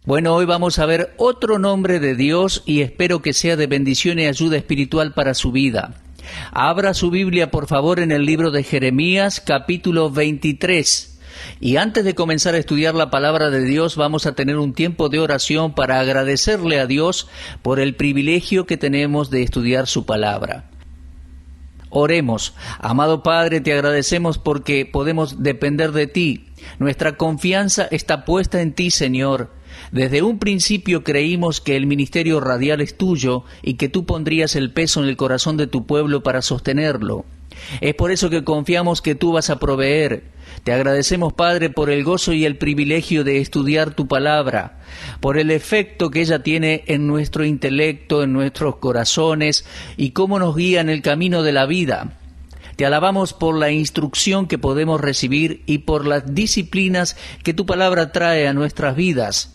Bueno, hoy vamos a ver otro nombre de Dios y espero que sea de bendición y ayuda espiritual para su vida. Abra su Biblia, por favor, en el libro de Jeremías, capítulo 23. Y antes de comenzar a estudiar la palabra de Dios, vamos a tener un tiempo de oración para agradecerle a Dios por el privilegio que tenemos de estudiar su palabra. Oremos. Amado Padre, te agradecemos porque podemos depender de ti. Nuestra confianza está puesta en ti, Señor. Desde un principio creímos que el ministerio radial es tuyo y que tú pondrías el peso en el corazón de tu pueblo para sostenerlo. Es por eso que confiamos que tú vas a proveer. Te agradecemos, Padre, por el gozo y el privilegio de estudiar tu palabra, por el efecto que ella tiene en nuestro intelecto, en nuestros corazones y cómo nos guía en el camino de la vida. Te alabamos por la instrucción que podemos recibir y por las disciplinas que tu palabra trae a nuestras vidas.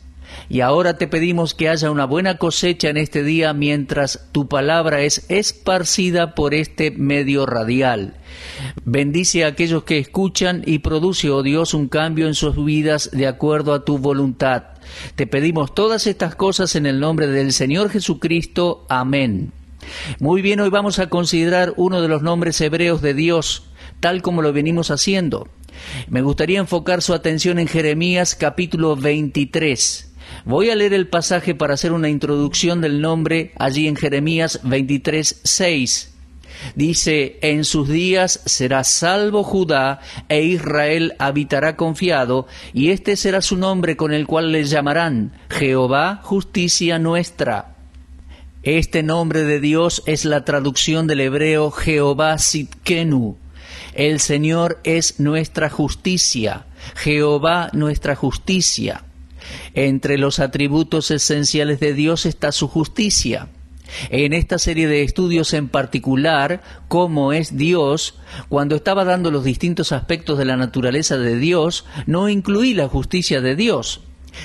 Y ahora te pedimos que haya una buena cosecha en este día mientras tu palabra es esparcida por este medio radial. Bendice a aquellos que escuchan y produce, oh Dios, un cambio en sus vidas de acuerdo a tu voluntad. Te pedimos todas estas cosas en el nombre del Señor Jesucristo. Amén. Muy bien, hoy vamos a considerar uno de los nombres hebreos de Dios, tal como lo venimos haciendo. Me gustaría enfocar su atención en Jeremías capítulo 23. Voy a leer el pasaje para hacer una introducción del nombre allí en Jeremías 23:6. Dice: en sus días será salvo Judá, e Israel habitará confiado, y este será su nombre con el cual le llamarán Jehová, justicia nuestra. Este nombre de Dios es la traducción del hebreo Jehová Sidkenu. El Señor es nuestra justicia, Jehová nuestra justicia. Entre los atributos esenciales de Dios está su justicia. En esta serie de estudios en particular, cómo es Dios, cuando estaba dando los distintos aspectos de la naturaleza de Dios, no incluí la justicia de Dios.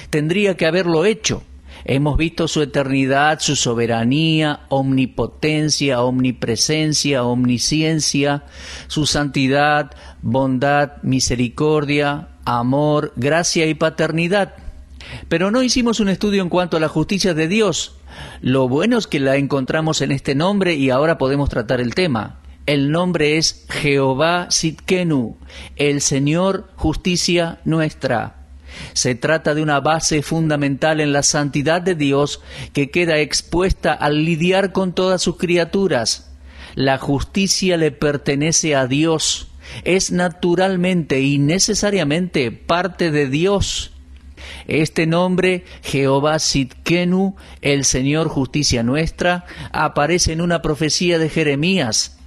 Tendría que haberlo hecho. Hemos visto su eternidad, su soberanía, omnipotencia, omnipresencia, omnisciencia, su santidad, bondad, misericordia, amor, gracia y paternidad. Pero no hicimos un estudio en cuanto a la justicia de Dios. Lo bueno es que la encontramos en este nombre y ahora podemos tratar el tema. El nombre es Jehová Sidkenu, el Señor justicia nuestra. Se trata de una base fundamental en la santidad de Dios que queda expuesta al lidiar con todas sus criaturas. La justicia le pertenece a Dios, es naturalmente y necesariamente parte de Dios. Este nombre, Jehová Sidkenu, el Señor justicia nuestra, aparece en una profecía de Jeremías.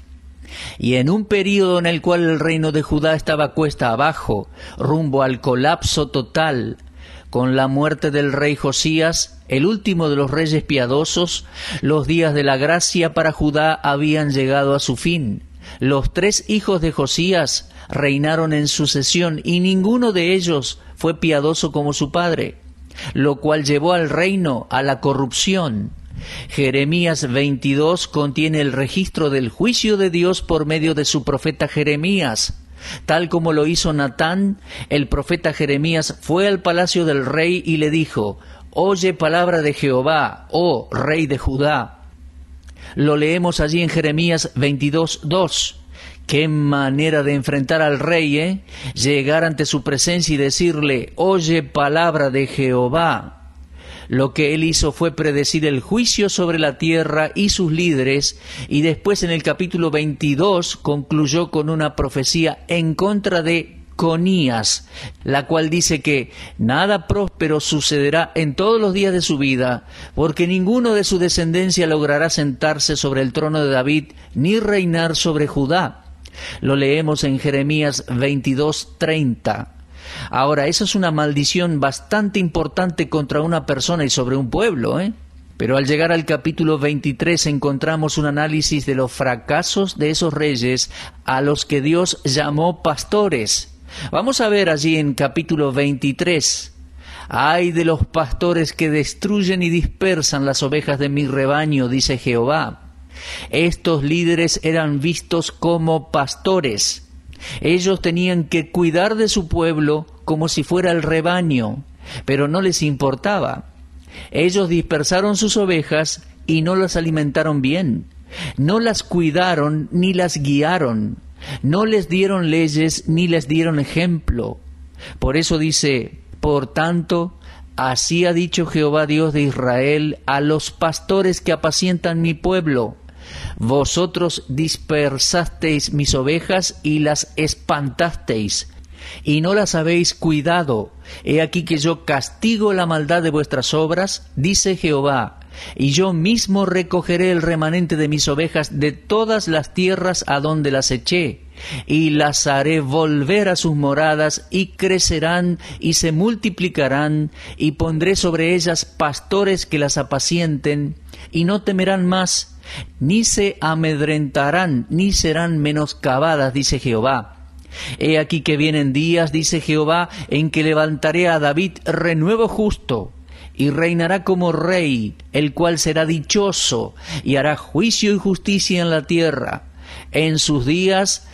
Y en un período en el cual el reino de Judá estaba cuesta abajo, rumbo al colapso total, con la muerte del rey Josías, el último de los reyes piadosos, los días de la gracia para Judá habían llegado a su fin. Los 3 hijos de Josías reinaron en sucesión y ninguno de ellos fue piadoso como su padre, lo cual llevó al reino a la corrupción. Jeremías 22 contiene el registro del juicio de Dios por medio de su profeta Jeremías. Tal como lo hizo Natán, el profeta Jeremías fue al palacio del rey y le dijo: «Oye palabra de Jehová, oh rey de Judá». Lo leemos allí en Jeremías 22:2. Qué manera de enfrentar al rey, ¿eh? Llegar ante su presencia y decirle: «Oye palabra de Jehová». Lo que él hizo fue predecir el juicio sobre la tierra y sus líderes, y después en el capítulo 22 concluyó con una profecía en contra de Conías, la cual dice que nada próspero sucederá en todos los días de su vida, porque ninguno de su descendencia logrará sentarse sobre el trono de David, ni reinar sobre Judá. Lo leemos en Jeremías 22:30. Ahora, eso es una maldición bastante importante contra una persona y sobre un pueblo, ¿eh? Pero al llegar al capítulo 23 encontramos un análisis de los fracasos de esos reyes a los que Dios llamó pastores. Vamos a ver allí en capítulo 23. «Ay de los pastores que destruyen y dispersan las ovejas de mi rebaño», dice Jehová. Estos líderes eran vistos como pastores. Ellos tenían que cuidar de su pueblo como si fuera el rebaño. pero no les importaba. Ellos dispersaron sus ovejas y no las alimentaron bien, no las cuidaron ni las guiaron, no les dieron leyes ni les dieron ejemplo. Por eso dice: por tanto, así ha dicho Jehová Dios de Israel a los pastores que apacientan mi pueblo: vosotros dispersasteis mis ovejas y las espantasteis, y no las habéis cuidado. He aquí que yo castigo la maldad de vuestras obras, dice Jehová, y yo mismo recogeré el remanente de mis ovejas de todas las tierras a donde las eché, y las haré volver a sus moradas, y crecerán y se multiplicarán, y pondré sobre ellas pastores que las apacienten, y no temerán más, ni se amedrentarán, ni serán menoscabadas, dice Jehová. He aquí que vienen días, dice Jehová, en que levantaré a David renuevo justo, y reinará como rey, el cual será dichoso, y hará juicio y justicia en la tierra. En sus días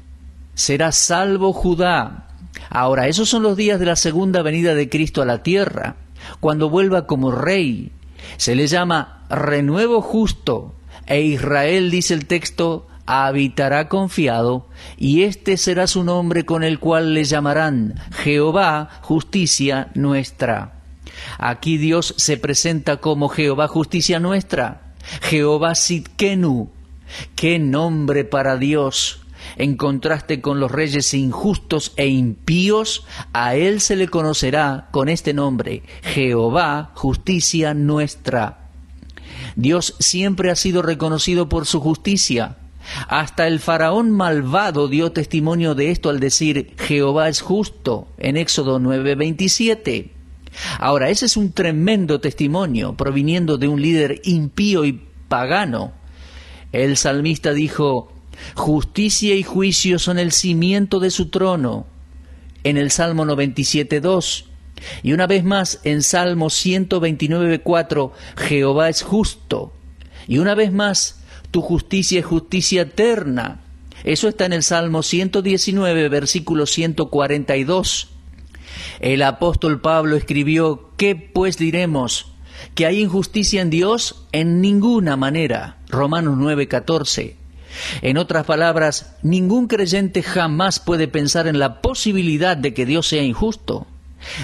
será salvo Judá. Ahora, esos son los días de la segunda venida de Cristo a la tierra, cuando vuelva como rey. Se le llama renuevo justo, e Israel, dice el texto, habitará confiado, y este será su nombre con el cual le llamarán Jehová, justicia nuestra. Aquí Dios se presenta como Jehová, justicia nuestra, Jehová Sidkenu. ¡Qué nombre para Dios! En contraste con los reyes injustos e impíos, a él se le conocerá con este nombre: Jehová, justicia nuestra. Dios siempre ha sido reconocido por su justicia. Hasta el faraón malvado dio testimonio de esto al decir: Jehová es justo, en Éxodo 9:27. Ahora, ese es un tremendo testimonio proviniendo de un líder impío y pagano. El salmista dijo: justicia y juicio son el cimiento de su trono, en el Salmo 97:2. Y una vez más en Salmo 129:4, Jehová es justo. Y una vez más, tu justicia es justicia eterna. Eso está en el Salmo 119, versículo 142. El apóstol Pablo escribió: ¿qué pues diremos? ¿Que hay injusticia en Dios? En ninguna manera. Romanos 9:14. En otras palabras, ningún creyente jamás puede pensar en la posibilidad de que Dios sea injusto.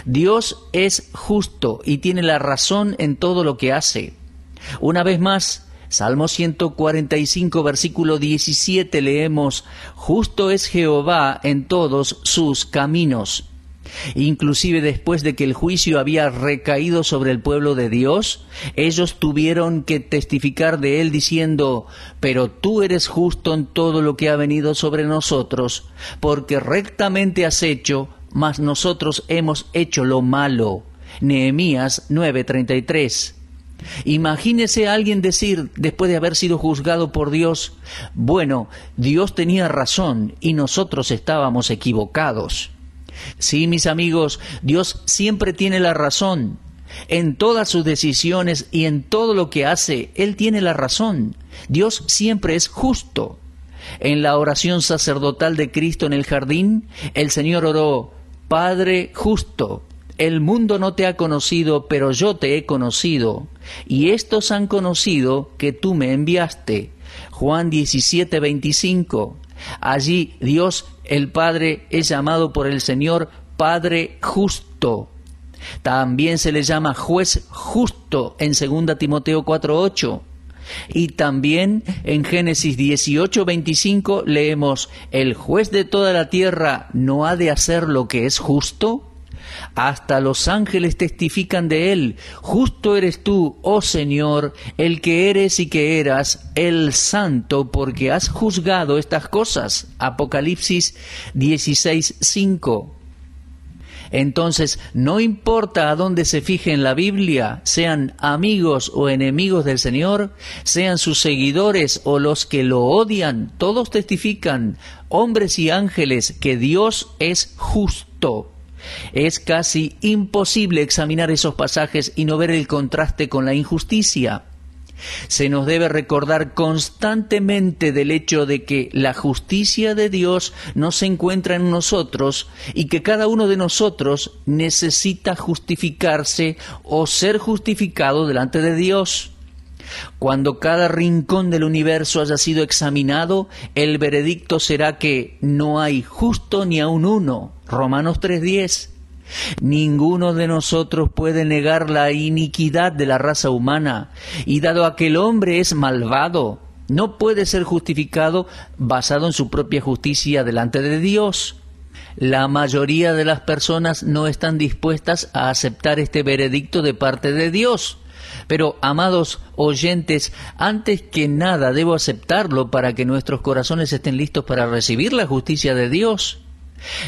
Dios es justo y tiene la razón en todo lo que hace. Una vez más, Salmo 145, versículo 17, leemos: justo es Jehová en todos sus caminos. Inclusive después de que el juicio había recaído sobre el pueblo de Dios, ellos tuvieron que testificar de él diciendo: pero tú eres justo en todo lo que ha venido sobre nosotros, porque rectamente has hecho, mas nosotros hemos hecho lo malo. Nehemías 9:33. Imagínese a alguien decir, después de haber sido juzgado por Dios: bueno, Dios tenía razón y nosotros estábamos equivocados. Sí, mis amigos, Dios siempre tiene la razón. En todas sus decisiones y en todo lo que hace, Él tiene la razón. Dios siempre es justo. En la oración sacerdotal de Cristo en el jardín, el Señor oró: Padre justo, el mundo no te ha conocido, pero yo te he conocido, y estos han conocido que tú me enviaste. Juan 17:25. Allí Dios el Padre es llamado por el Señor Padre justo. También se le llama juez justo en 2 Timoteo 4:8. Y también en Génesis 18:25 leemos: ¿el juez de toda la tierra no ha de hacer lo que es justo? Hasta los ángeles testifican de él: justo eres tú, oh Señor, el que eres y que eras, el santo, porque has juzgado estas cosas. Apocalipsis 16:5. Entonces, no importa a dónde se fije en la Biblia, sean amigos o enemigos del Señor, sean sus seguidores o los que lo odian, todos testifican, hombres y ángeles, que Dios es justo. Es casi imposible examinar esos pasajes y no ver el contraste con la injusticia. Se nos debe recordar constantemente del hecho de que la justicia de Dios no se encuentra en nosotros y que cada uno de nosotros necesita justificarse o ser justificado delante de Dios. Cuando cada rincón del universo haya sido examinado, el veredicto será que no hay justo ni aun uno. Romanos 3:10. Ninguno de nosotros puede negar la iniquidad de la raza humana, y dado a que el hombre es malvado, no puede ser justificado basado en su propia justicia delante de Dios. La mayoría de las personas no están dispuestas a aceptar este veredicto de parte de Dios. Pero, amados oyentes, antes que nada debo aceptarlo para que nuestros corazones estén listos para recibir la justicia de Dios.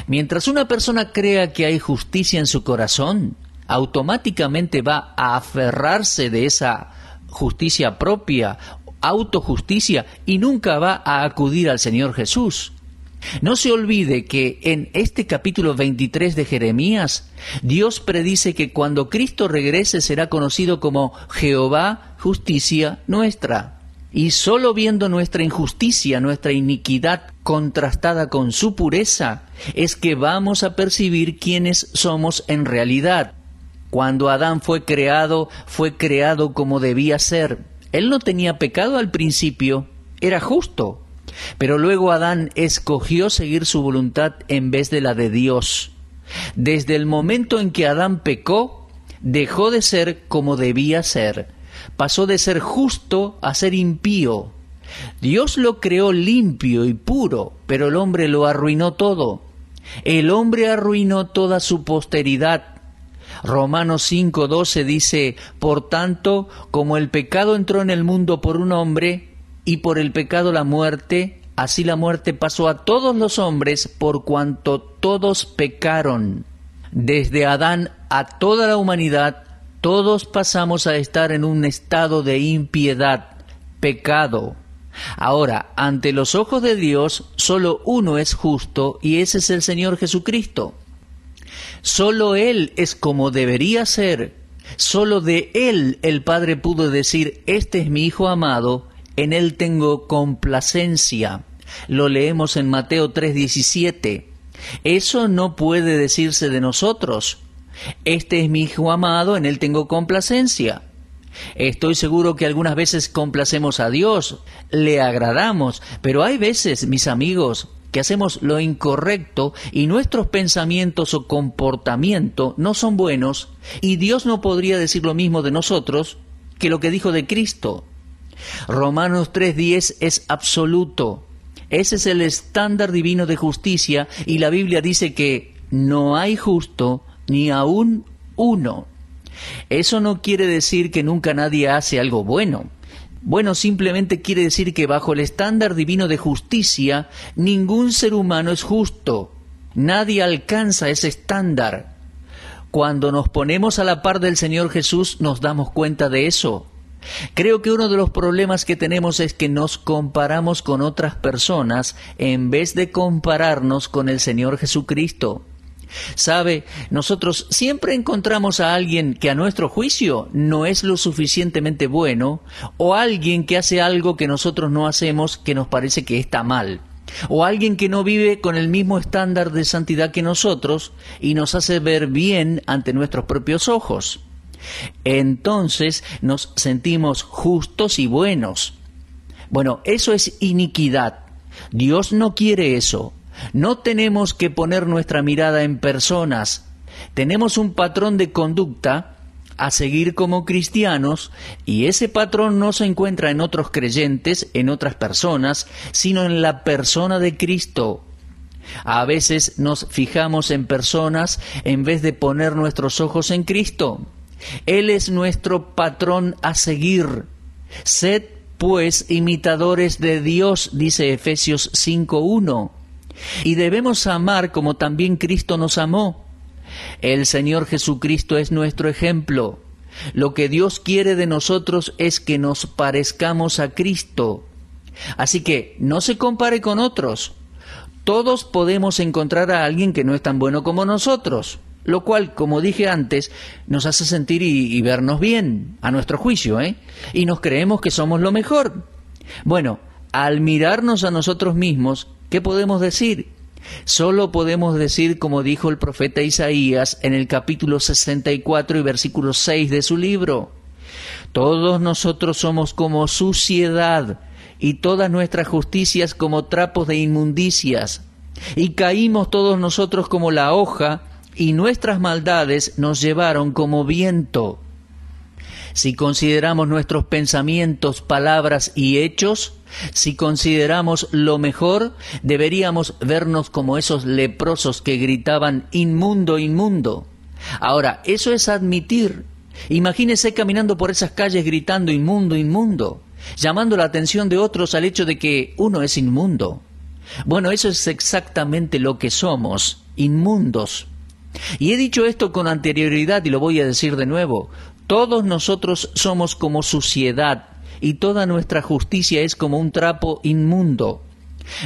Mientras una persona crea que hay justicia en su corazón, automáticamente va a aferrarse de esa justicia propia, autojusticia, y nunca va a acudir al Señor Jesús. No se olvide que en este capítulo 23 de Jeremías, Dios predice que cuando Cristo regrese será conocido como Jehová, justicia nuestra. Y solo viendo nuestra injusticia, nuestra iniquidad contrastada con su pureza, es que vamos a percibir quiénes somos en realidad. Cuando Adán fue creado como debía ser. Él no tenía pecado al principio, era justo. Pero luego Adán escogió seguir su voluntad en vez de la de Dios. Desde el momento en que Adán pecó, dejó de ser como debía ser. Pasó de ser justo a ser impío. Dios lo creó limpio y puro, pero el hombre lo arruinó todo. El hombre arruinó toda su posteridad. Romanos 5:12 dice: por tanto, como el pecado entró en el mundo por un hombre, y por el pecado la muerte, así la muerte pasó a todos los hombres por cuanto todos pecaron. Desde Adán a toda la humanidad, todos pasamos a estar en un estado de impiedad, pecado. Ahora, ante los ojos de Dios, solo uno es justo, y ese es el Señor Jesucristo. Solo Él es como debería ser. Solo de Él el Padre pudo decir: este es mi Hijo amado, en Él tengo complacencia. Lo leemos en Mateo 3:17. Eso no puede decirse de nosotros. Este es mi Hijo amado, en Él tengo complacencia. Estoy seguro que algunas veces complacemos a Dios, le agradamos, pero hay veces, mis amigos, que hacemos lo incorrecto y nuestros pensamientos o comportamiento no son buenos, y Dios no podría decir lo mismo de nosotros que lo que dijo de Cristo. Romanos 3:10 es absoluto. Ese es el estándar divino de justicia, y la Biblia dice que no hay justo ni aún uno. Eso no quiere decir que nunca nadie hace algo bueno. Bueno, simplemente quiere decir que bajo el estándar divino de justicia, ningún ser humano es justo. Nadie alcanza ese estándar. Cuando nos ponemos a la par del Señor Jesús, nos damos cuenta de eso. Creo que uno de los problemas que tenemos es que nos comparamos con otras personas en vez de compararnos con el Señor Jesucristo. ¿Sabe? Nosotros siempre encontramos a alguien que a nuestro juicio no es lo suficientemente bueno, o alguien que hace algo que nosotros no hacemos que nos parece que está mal, o alguien que no vive con el mismo estándar de santidad que nosotros y nos hace ver bien ante nuestros propios ojos. Entonces nos sentimos justos y buenos. Bueno, eso es iniquidad. Dios no quiere eso. No tenemos que poner nuestra mirada en personas. Tenemos un patrón de conducta a seguir como cristianos, y ese patrón no se encuentra en otros creyentes, en otras personas, sino en la persona de Cristo. A veces nos fijamos en personas en vez de poner nuestros ojos en Cristo. Él es nuestro patrón a seguir. Sed, pues, imitadores de Dios, dice Efesios 5:1. Y debemos amar como también Cristo nos amó. El Señor Jesucristo es nuestro ejemplo. Lo que Dios quiere de nosotros es que nos parezcamos a Cristo. Así que no se compare con otros. Todos podemos encontrar a alguien que no es tan bueno como nosotros. lo cual, como dije antes, nos hace sentir y vernos bien, a nuestro juicio, y nos creemos que somos lo mejor. Bueno, al mirarnos a nosotros mismos, ¿qué podemos decir? Solo podemos decir, como dijo el profeta Isaías en el capítulo 64 y versículo 6 de su libro: todos nosotros somos como suciedad, y todas nuestras justicias como trapos de inmundicias, y caímos todos nosotros como la hoja, y nuestras maldades nos llevaron como viento. Si consideramos nuestros pensamientos, palabras y hechos, si consideramos lo mejor, deberíamos vernos como esos leprosos que gritaban inmundo, inmundo. Ahora, eso es admitir. Imagínese caminando por esas calles gritando inmundo, inmundo, llamando la atención de otros al hecho de que uno es inmundo. Bueno, eso es exactamente lo que somos, inmundos. Y he dicho esto con anterioridad y lo voy a decir de nuevo. Todos nosotros somos como suciedad y toda nuestra justicia es como un trapo inmundo.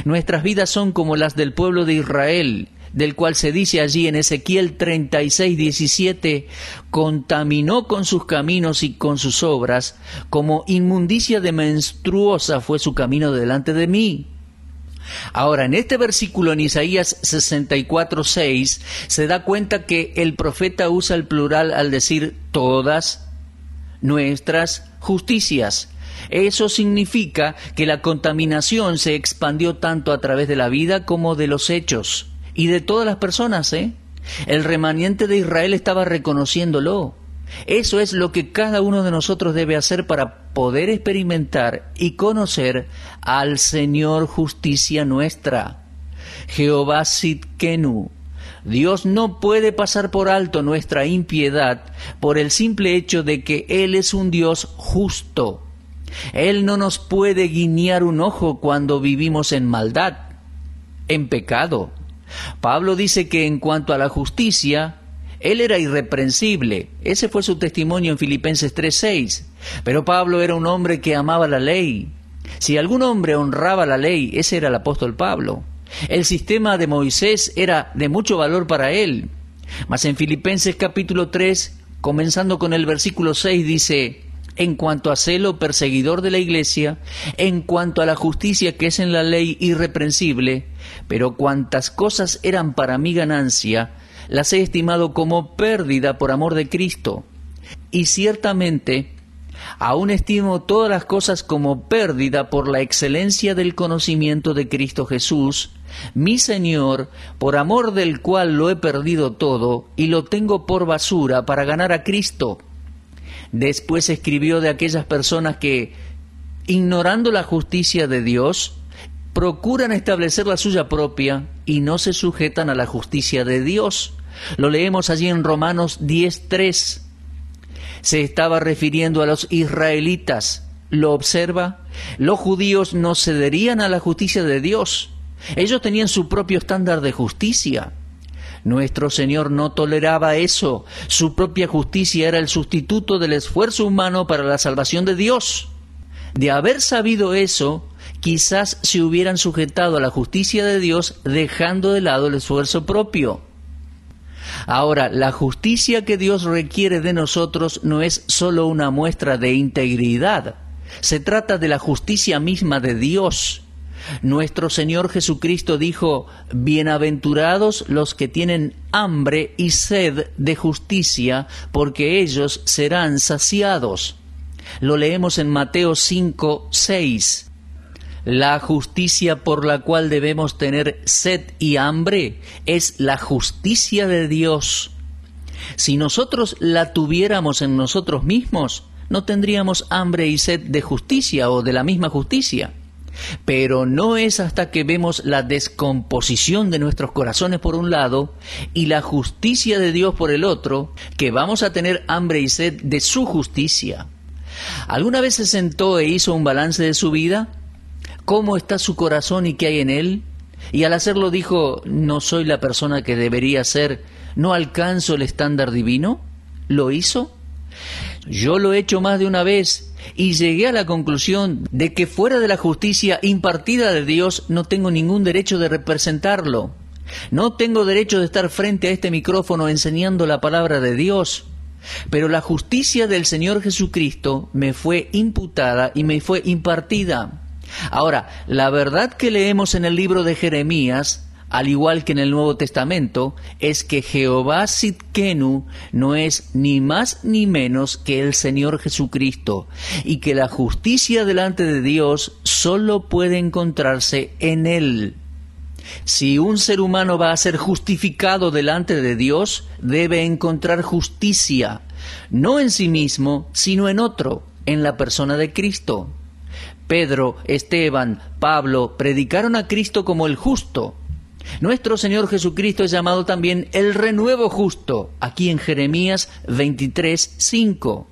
Nuestras vidas son como las del pueblo de Israel, del cual se dice allí en Ezequiel 36:17, contaminó con sus caminos y con sus obras, como inmundicia de menstruosa fue su camino delante de mí. Ahora, en este versículo en Isaías 64:6 se da cuenta que el profeta usa el plural al decir todas nuestras justicias. Eso significa que la contaminación se expandió tanto a través de la vida como de los hechos y de todas las personas, El remanente de Israel estaba reconociéndolo. Eso es lo que cada uno de nosotros debe hacer para poder experimentar y conocer al Señor justicia nuestra. Jehová Sidkenu. Dios no puede pasar por alto nuestra impiedad por el simple hecho de que Él es un Dios justo. Él no nos puede guiñar un ojo cuando vivimos en maldad, en pecado. Pablo dice que en cuanto a la justicia, Él era irreprensible. Ese fue su testimonio en Filipenses 3:6. Pero Pablo era un hombre que amaba la ley. Si algún hombre honraba la ley, ese era el apóstol Pablo. El sistema de Moisés era de mucho valor para él. Mas en Filipenses capítulo 3, comenzando con el versículo 6, dice: en cuanto a celo perseguidor de la iglesia, en cuanto a la justicia que es en la ley irreprensible, pero cuantas cosas eran para mi ganancia, las he estimado como pérdida por amor de Cristo. Y ciertamente, aún estimo todas las cosas como pérdida por la excelencia del conocimiento de Cristo Jesús, mi Señor, por amor del cual lo he perdido todo y lo tengo por basura para ganar a Cristo. Después escribió de aquellas personas que, ignorando la justicia de Dios, procuran establecer la suya propia y no se sujetan a la justicia de Dios. Lo leemos allí en Romanos 10:3. Se estaba refiriendo a los israelitas. ¿Lo observa? Los judíos no cederían a la justicia de Dios. Ellos tenían su propio estándar de justicia. Nuestro Señor no toleraba eso. Su propia justicia era el sustituto del esfuerzo humano para la salvación de Dios. De haber sabido eso, quizás se hubieran sujetado a la justicia de Dios dejando de lado el esfuerzo propio. Ahora, la justicia que Dios requiere de nosotros no es solo una muestra de integridad. Se trata de la justicia misma de Dios. Nuestro Señor Jesucristo dijo: bienaventurados los que tienen hambre y sed de justicia, porque ellos serán saciados. Lo leemos en Mateo 5:6. La justicia por la cual debemos tener sed y hambre es la justicia de Dios. Si nosotros la tuviéramos en nosotros mismos, no tendríamos hambre y sed de justicia o de la misma justicia. Pero no es hasta que vemos la descomposición de nuestros corazones por un lado y la justicia de Dios por el otro, que vamos a tener hambre y sed de su justicia. ¿Alguna vez se sentó e hizo un balance de su vida? ¿Cómo está su corazón y qué hay en él? Y al hacerlo dijo: no soy la persona que debería ser, no alcanzo el estándar divino. ¿Lo hizo? Yo lo he hecho más de una vez y llegué a la conclusión de que fuera de la justicia impartida de Dios no tengo ningún derecho de representarlo. No tengo derecho de estar frente a este micrófono enseñando la palabra de Dios, pero la justicia del Señor Jesucristo me fue imputada y me fue impartida. Ahora, la verdad que leemos en el libro de Jeremías, al igual que en el Nuevo Testamento, es que Jehová Sidkenu no es ni más ni menos que el Señor Jesucristo, y que la justicia delante de Dios solo puede encontrarse en Él. Si un ser humano va a ser justificado delante de Dios, debe encontrar justicia, no en sí mismo, sino en otro, en la persona de Cristo. Pedro, Esteban, Pablo predicaron a Cristo como el justo. Nuestro Señor Jesucristo es llamado también el renuevo justo, aquí en Jeremías 23:5.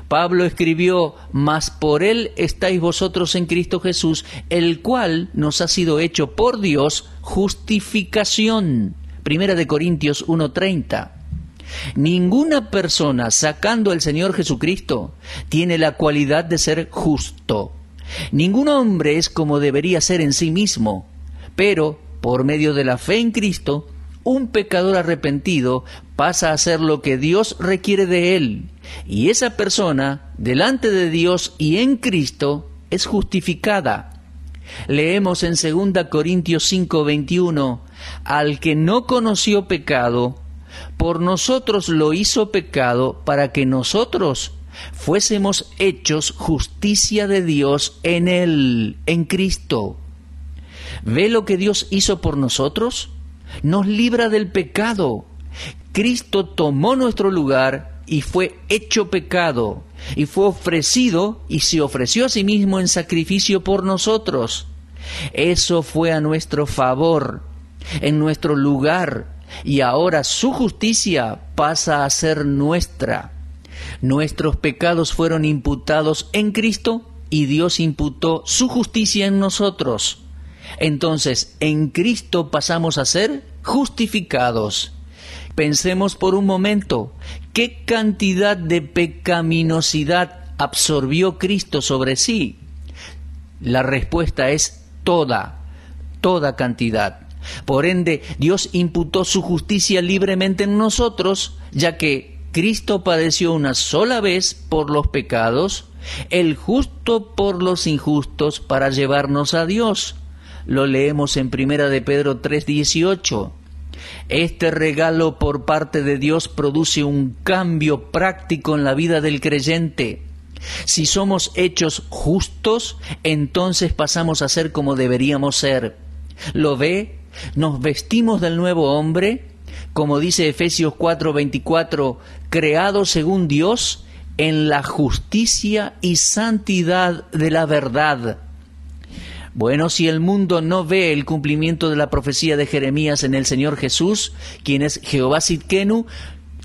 Pablo escribió: mas por Él estáis vosotros en Cristo Jesús, el cual nos ha sido hecho por Dios justificación. 1 Corintios 1:30. Ninguna persona, sacando al Señor Jesucristo, tiene la cualidad de ser justo. Ningún hombre es como debería ser en sí mismo, pero por medio de la fe en Cristo, un pecador arrepentido pasa a hacer lo que Dios requiere de él, y esa persona, delante de Dios y en Cristo, es justificada. Leemos en 2 Corintios 5:21, al que no conoció pecado, por nosotros lo hizo pecado para que nosotros fuésemos hechos justicia de Dios en Él, en Cristo. ¿Ve lo que Dios hizo por nosotros? Nos libra del pecado. Cristo tomó nuestro lugar y fue hecho pecado, y fue ofrecido y se ofreció a sí mismo en sacrificio por nosotros. Eso fue a nuestro favor, en nuestro lugar, y ahora su justicia pasa a ser nuestra. Nuestros pecados fueron imputados en Cristo y Dios imputó su justicia en nosotros. Entonces, en Cristo pasamos a ser justificados. Pensemos por un momento, ¿qué cantidad de pecaminosidad absorbió Cristo sobre sí? La respuesta es toda cantidad. Por ende, Dios imputó su justicia libremente en nosotros, ya que Cristo padeció una sola vez por los pecados, el justo por los injustos, para llevarnos a Dios. Lo leemos en 1 de Pedro 3:18. Este regalo por parte de Dios produce un cambio práctico en la vida del creyente. Si somos hechos justos, entonces pasamos a ser como deberíamos ser. ¿Lo ve? Nos vestimos del nuevo hombre, como dice Efesios 4:24, creado según Dios en la justicia y santidad de la verdad. Bueno, si el mundo no ve el cumplimiento de la profecía de Jeremías en el Señor Jesús, quien es Jehová Sidkenu,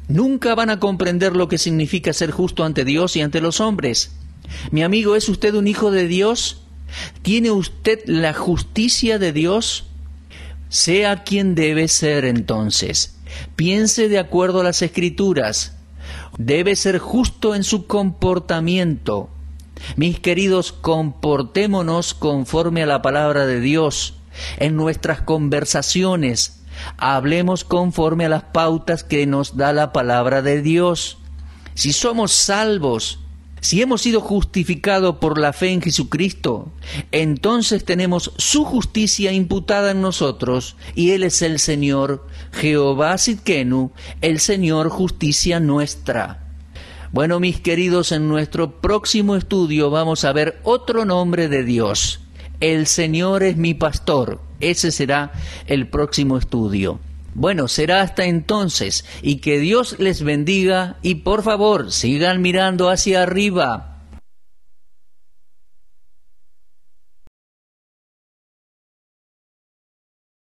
nunca van a comprender lo que significa ser justo ante Dios y ante los hombres. Mi amigo, ¿es usted un hijo de Dios? ¿Tiene usted la justicia de Dios? Sea quien debe ser entonces. Piense de acuerdo a las Escrituras. Debe ser justo en su comportamiento. Mis queridos, comportémonos conforme a la palabra de Dios. En nuestras conversaciones, hablemos conforme a las pautas que nos da la palabra de Dios. Si somos salvos, si hemos sido justificados por la fe en Jesucristo, entonces tenemos su justicia imputada en nosotros, y Él es el Señor, Jehová Sidkenu, el Señor justicia nuestra. Bueno, mis queridos, en nuestro próximo estudio vamos a ver otro nombre de Dios. El Señor es mi pastor. Ese será el próximo estudio. Bueno, será hasta entonces, y que Dios les bendiga, y por favor, sigan mirando hacia arriba.